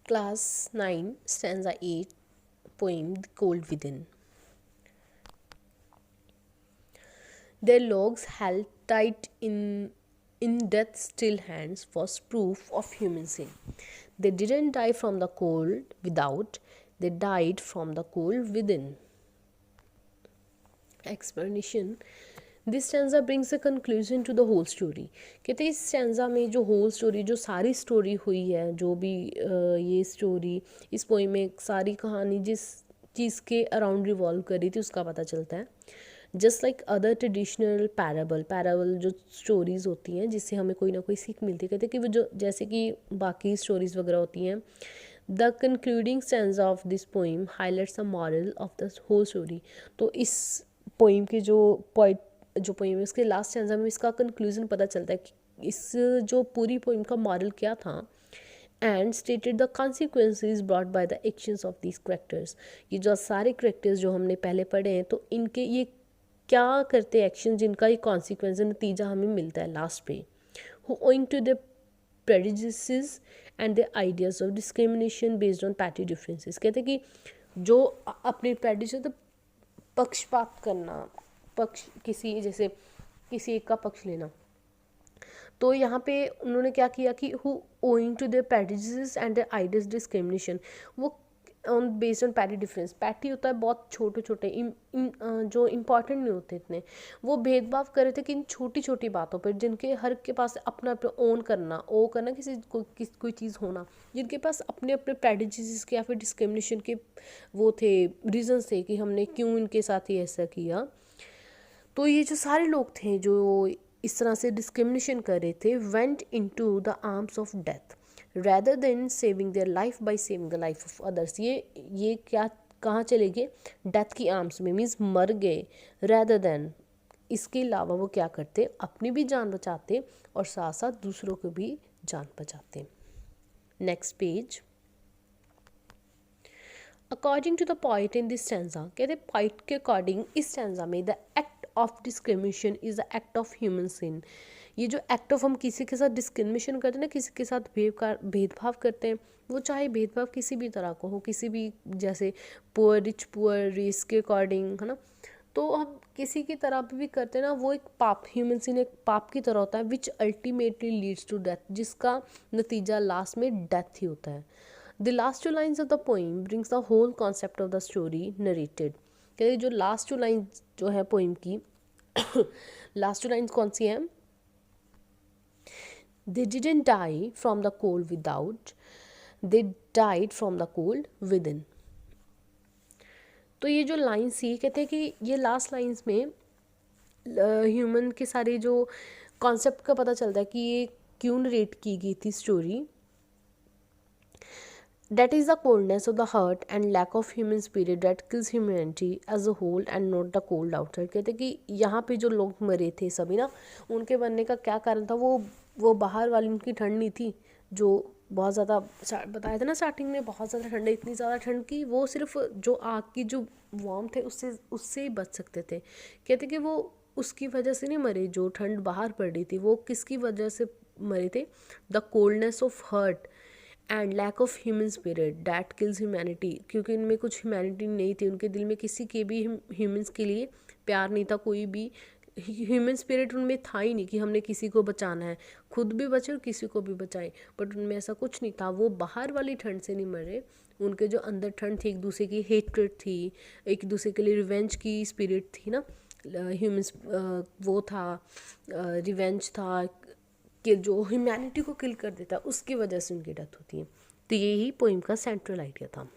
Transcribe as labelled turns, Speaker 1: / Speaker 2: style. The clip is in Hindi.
Speaker 1: Class 9, stanza 8, poem The Cold Within. Their logs held tight in death's still hands was proof of human sin. They didn't die from the cold without, they died from the cold within. Explanation. This stanza brings a conclusion to the whole story. कहते हैं इस स्टैंजा में जो होल स्टोरी, जो सारी स्टोरी हुई है, जो भी ये स्टोरी इस पोइम में सारी कहानी जिस चीज़ के अराउंड रिवॉल्व कर रही थी उसका पता चलता है। Just like other traditional parable जो स्टोरीज़ होती हैं जिससे हमें कोई ना कोई सीख मिलती है, कहते हैं कि वो जो जैसे कि बाकी स्टोरीज़ वगैरह होती हैं, the concluding stanza of this poem highlights the moral of the whole story. तो इस पोइम की जो पोइम है उसके लास्ट स्टैंजा में इसका कंक्लूजन पता चलता है कि इस जो पूरी पोइम का मॉरल क्या था। And stated the consequences brought by the actions of these characters. ये जो सारे करेक्टर्स जो हमने पहले पढ़े हैं तो इनके ये क्या करते एक्शन जिनका ये कॉन्सिक्वेंस नतीजा हमें मिलता है लास्ट पे। Who owing to the prejudices and the ideas of discrimination based on petty differences। कहते हैं कि जो अपने prejudice पक्षपात करना, पक्ष किसी जैसे किसी एक का पक्ष लेना, तो यहाँ पे उन्होंने क्या किया कि who owing to the prejudices and the ideas discrimination, वो based on petty difference. Petty होता है बहुत छोटे छोटे जो इम्पॉर्टेंट नहीं होते इतने, वो भेदभाव कर रहे थे कि इन छोटी छोटी बातों पर जिनके हर के पास अपना अपना ओन करना किसी कोई चीज़ होना, जिनके पास अपने अपने प्रेजुडिसेस के या फिर डिस्क्रिमिनेशन के वो थे, रीजंस थे कि हमने क्यों इनके साथ ही ऐसा किया। तो ये जो सारे लोग थे जो इस तरह से डिस्क्रिमिनेशन कर रहे थे, went into the arms of death rather than saving their life by saving the life of others। ये क्या कहाँ चले गए? डेथ की आर्म्स में, मीन्स मर गए। rather than, इसके अलावा वो क्या करते? अपनी भी जान बचाते और साथ साथ दूसरों को भी जान बचाते। Next page. According to the point in this stanza, कहते पॉइंट के अकॉर्डिंग इस स्टैंजा में the act of discrimination is the act of human sin. ये जो एक्ट ऑफ हम किसी के साथ डिस्क्रिमिनेशन करते हैं ना, किसी के साथ भेदभाव करते हैं, वो चाहे भेदभाव किसी भी तरह को हो, किसी भी जैसे पुअर रिच, पुअर रेस के अकॉर्डिंग, है ना, तो हम किसी की तरह भी करते हैं ना, वो एक पाप, ह्यूमन सिन एक पाप की तरह होता है, which ultimately leads to death, जिसका नतीजा लास्ट में डेथ ही होता है। The last two lines of the poem brings the whole concept of the story narrated. कहते जो लास्ट टू लाइन जो है पोइम की लास्ट टू लाइन्स कौन सी हैं? They didn't die from the cold without, they died from the cold within। तो ये जो लाइन सी, कहते हैं कि ये लास्ट लाइन्स में ह्यूमन के सारे जो कॉन्सेप्ट का पता चलता है कि ये क्यों नरेट की गई थी story. That is the coldness of the heart and lack of human spirit that kills humanity as a whole and not the cold outside। कहते हैं कि यहाँ पे जो लोग मरे थे सभी ना, उनके मरने का क्या कारण था? वो बाहर वाली उनकी ठंड नहीं थी, जो बहुत ज़्यादा बताया था ना स्टार्टिंग में, बहुत ज़्यादा ठंड है, इतनी ज़्यादा ठंड की वो सिर्फ जो आग की जो वार्म थे उससे ही बच सकते थे। कहते कि वो उसकी वजह से नहीं मरे, जो ठंड बाहर पड़ रही थी वो किसकी वजह से मरे थे? The coldness of heart and lack of human spirit that kills humanity. क्योंकि इनमें कुछ ह्यूमैनिटी नहीं थी, उनके दिल में किसी के भी ह्यूमन्स के लिए प्यार नहीं था, कोई भी ह्यूमन स्पिरिट उनमें था ही नहीं कि हमने किसी को बचाना है, खुद भी बचे और किसी को भी बचाएं, बट उनमें ऐसा कुछ नहीं था। वो बाहर वाली ठंड से नहीं मरे, उनके जो अंदर ठंड थी, एक दूसरे की हेट्रेड थी, एक दूसरे के लिए रिवेंज की स्पिरिट थी ना, ह्यूमन्स वो था, रिवेंज था कि जो ह्यूमैनिटी को किल कर देता, उसकी वजह से उनकी डेथ होती है। तो यही पोइम का सेंट्रल आइडिया था।